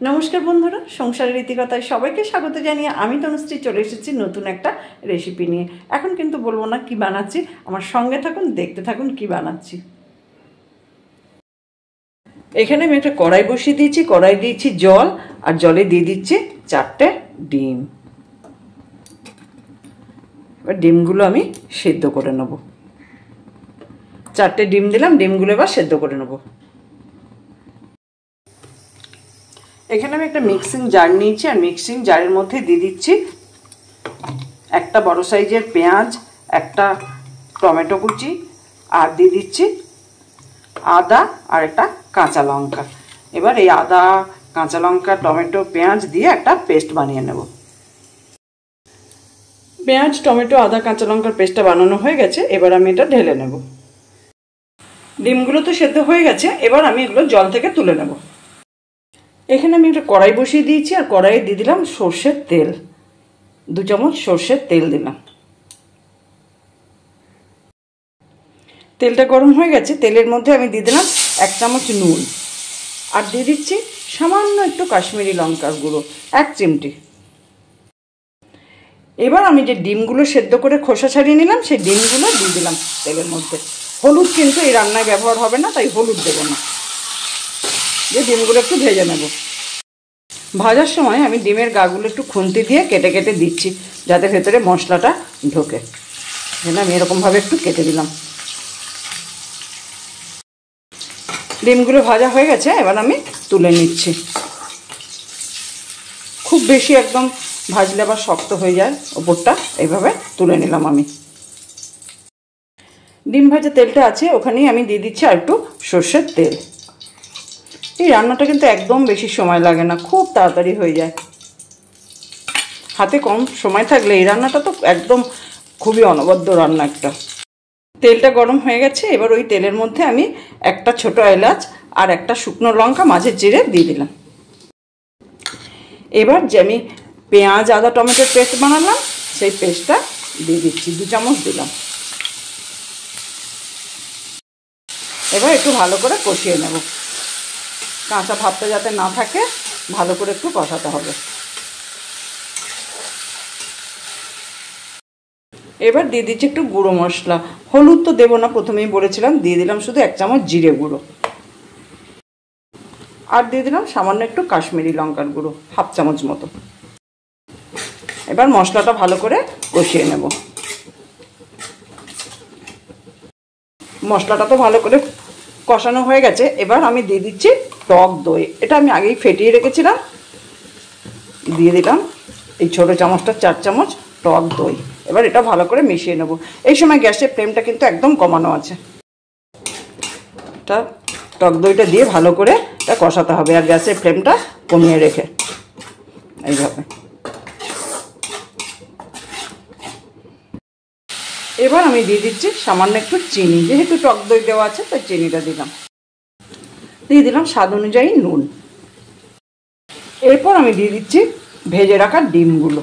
নমস্কার বন্ধুরা, সংসারের রীতিকথায় সবাইকে স্বাগত জানিয়ে আমি তনুশ্রী চলে এসেছি নতুন একটা রেসিপি নিয়ে। এখন কিন্তু বলবো না কি বানাচ্ছি, আমার সঙ্গে থাকুন, দেখতে থাকুন কি বানাচ্ছি। এখানে আমি একটা কড়াই বসিয়ে দিয়েছি, কড়াই দিয়েছি জল, আর জলে দিয়ে দিচ্ছি 4টে ডিম। এবার ডিমগুলো আমি সেদ্ধ করে নেব। 4টে ডিম দিলাম, ডিমগুলো এবার সেদ্ধ করে নেব। এখানে আমি একটা মিক্সিং জার নিয়েছি, আর মিক্সিং জারের মধ্যে দিয়ে দিচ্ছি একটা বড় সাইজের পেঁয়াজ, একটা টমেটো কুচি, আর দিয়ে দিচ্ছি আদা আর একটা কাঁচা লঙ্কা। এবার এই আদা, কাঁচা লঙ্কা, টমেটো, পেঁয়াজ দিয়ে একটা পেস্ট বানিয়ে নেব। পেঁয়াজ, টমেটো, আদা, কাঁচা লঙ্কার পেস্টটা বানানো হয়ে গেছে, এবার আমি এটা ঢেলে নেব। ডিমগুলো তো সেদ্ধ হয়ে গেছে, এবার আমি এগুলো জল থেকে তুলে নেব। এখানে আমি একটা কড়াই বসিয়ে দিয়েছি, আর কড়াইয়ে দিয়ে দিলাম সর্ষের তেল। 2 চামচ সর্ষের তেল দিলাম। তেলটা গরম হয়ে গেছে, তেলের মধ্যে আমি দিয়ে দিলাম 1 চামচ নুন, আর দিয়ে দিচ্ছি সামান্য একটু কাশ্মীরি লঙ্কার গুঁড়ো, 1 চিমটি। এবার আমি যে ডিমগুলো সেদ্ধ করে খোসা ছাড়িয়ে নিলাম, সেই ডিমগুলো দিয়ে দিলাম তেলের মধ্যে। হলুদ কিন্তু এই রান্নায় ব্যবহার হবে না, তাই হলুদ দেবো না। যে ডিমগুলো একটু ভেজে নেব। ভাজার সময় আমি ডিমের গাগুলো একটু খুন্তি দিয়ে কেটে কেটে দিচ্ছি, যাতে ভেতরে মশলাটা ঢোকে। এখানে আমি এরকমভাবে একটু কেটে দিলাম। ডিমগুলো ভাজা হয়ে গেছে, এবার আমি তুলে নিচ্ছি। খুব বেশি একদম ভাজলে আবার শক্ত হয়ে যায় ওপরটা, এইভাবে তুলে নিলাম আমি। ডিম ভাজা তেলটা আছে, ওখানেই আমি দিয়ে দিচ্ছি আর একটু সর্ষের তেল। এই রান্নাটা কিন্তু একদম বেশি সময় লাগে না, খুব তাড়াতাড়ি হয়ে যায়। হাতে কম সময় থাকলে এই রান্নাটা তো একদম খুবই অনবদ্য রান্না একটা। তেলটা গরম হয়ে গেছে, এবার ওই তেলের মধ্যে আমি একটা ছোট এলাচ আর একটা শুকনো লঙ্কা মাঝে চিড়ে দিয়ে দিলাম। এবার যে আমি পেঁয়াজ, আদা, টমেটোর পেস্ট বানালাম, সেই পেস্টটা দিয়ে দিচ্ছি। 2 চামচ দিলাম। এবার একটু ভালো করে কষিয়ে নেব। কাঁচা ভাবটা যাতে না থাকে, ভালো করে একটু কষাতে হবে। এবার দিয়ে দিচ্ছি একটু গুঁড়ো মশলা। হলুদ তো দেবো না, প্রথমেই বলেছিলাম। দিয়ে দিলাম শুধু 1 চামচ জিরে গুঁড়ো, আর দিয়ে দিলাম সামান্য একটু কাশ্মীরি লঙ্কার গুঁড়ো, 1/2 চামচ মতো। এবার মশলাটা ভালো করে কষিয়ে নেব। মশলাটা তো ভালো করে কষানো হয়ে গেছে, এবার আমি দিয়ে দিচ্ছি টক দই। এটা আমি আগেই ফেটিয়ে রেখেছিলাম। দিয়ে দিলাম এই ছোটো চামচটা 4 চামচ টক দই। এবার এটা ভালো করে মিশিয়ে নেব। এই সময় গ্যাসের ফ্লেমটা কিন্তু একদম কমানো আছে। এটা টক দইটা দিয়ে ভালো করে এটা কষাতে হবে, আর গ্যাসের ফ্লেমটা কমিয়ে রেখে এইভাবে। এবার আমি দিয়ে দিচ্ছি সামান্য একটু চিনি, যেহেতু টক দই দেওয়া আছে তাই চিনিটা দিলাম। দিয়ে দিলাম স্বাদ অনুযায়ী নুন। এরপর আমি দিয়ে দিচ্ছি ভেজে রাখা ডিমগুলো।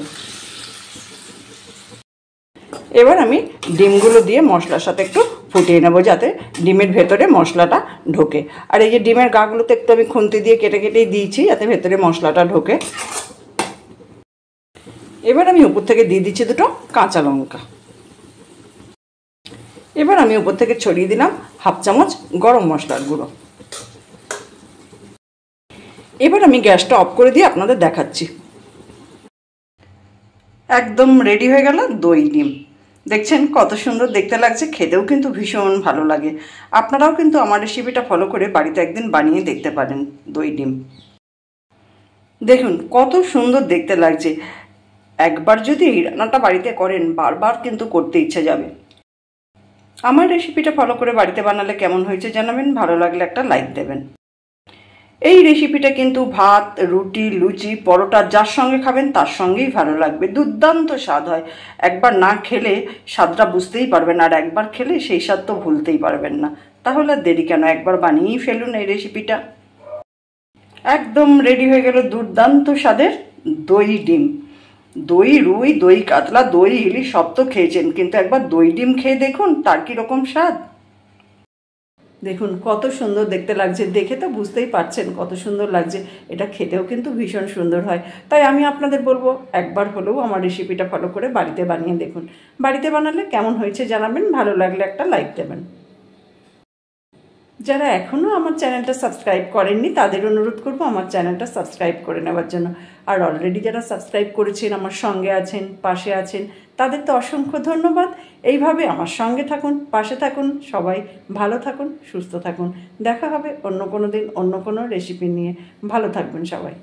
এবার আমি ডিমগুলো দিয়ে মশলার সাথে একটু ফুটিয়ে নেবো, যাতে ডিমের ভেতরে মশলাটা ঢোকে। আর এই যে ডিমের গাগুলোতে একটু আমি খুন্তি দিয়ে কেটে কেটেই দিয়েছি, যাতে ভেতরে মশলাটা ঢোকে। এবার আমি উপর থেকে দিয়ে দিচ্ছি 2টো কাঁচা লঙ্কা। এবার আমি উপর থেকে ছড়িয়ে দিলাম 1/2 চামচ গরম মশলার গুঁড়ো। এবার আমি গ্যাসটা অফ করে দিয়ে আপনাদের দেখাচ্ছি। একদম রেডি হয়ে গেল দই ডিম। দেখছেন কত সুন্দর দেখতে লাগছে, খেতেও কিন্তু ভীষণ ভালো লাগে। আপনারাও কিন্তু আমার রেসিপিটা ফলো করে বাড়িতে একদিন বানিয়ে দেখতে পারেন দই ডিম। দেখুন কত সুন্দর দেখতে লাগছে। একবার যদি এই রান্নাটা বাড়িতে করেন, বারবার কিন্তু করতে ইচ্ছে যাবে। আমার রেসিপিটা ফলো করে বাড়িতে বানালে কেমন হয়েছে জানাবেন, ভালো লাগলে একটা লাইক দেবেন। এই রেসিপিটা কিন্তু ভাত, রুটি, লুচি, পরোটা যার সঙ্গে খাবেন তার সঙ্গেই ভালো লাগবে। দুর্দান্ত স্বাদ হয়। একবার না খেলে স্বাদটা বুঝতেই পারবেন, আর একবার খেলে সেই স্বাদ তো ভুলতেই পারবেন না। তাহলে আর দেরি কেন, একবার বানিয়েই ফেলুন এই রেসিপিটা। একদম রেডি হয়ে গেল দুর্দান্ত স্বাদের দই ডিম। দই রুই, দই কাতলা, দই ইলিশ সব তো খেয়েছেন, কিন্তু একবার দই ডিম খেয়ে দেখুন তার কীরকম স্বাদ। দেখুন কত সুন্দর দেখতে লাগছে, দেখে তো বুঝতেই পারছেন কত সুন্দর লাগছে। এটা খেতেও কিন্তু ভীষণ সুন্দর হয়। তাই আমি আপনাদের বলবো একবার হলেও আমার রেসিপিটা ফলো করে বাড়িতে বানিয়ে দেখুন। বাড়িতে বানালে কেমন হয়েছে জানাবেন, ভালো লাগলে একটা লাইক দেবেন। যারা এখনও আমার চ্যানেলটা সাবস্ক্রাইব করেননি তাদের অনুরোধ করব আমার চ্যানেলটা সাবস্ক্রাইব করে নেওয়ার জন্য। আর অলরেডি যারা সাবস্ক্রাইব করেছেন, আমার সঙ্গে আছেন, পাশে আছেন, তাদের তো অসংখ্য ধন্যবাদ। এইভাবে আমার সঙ্গে থাকুন, পাশে থাকুন, সবাই ভালো থাকুন, সুস্থ থাকুন। দেখা হবে অন্য কোনো দিন অন্য কোনো রেসিপি নিয়ে। ভালো থাকবেন সবাই।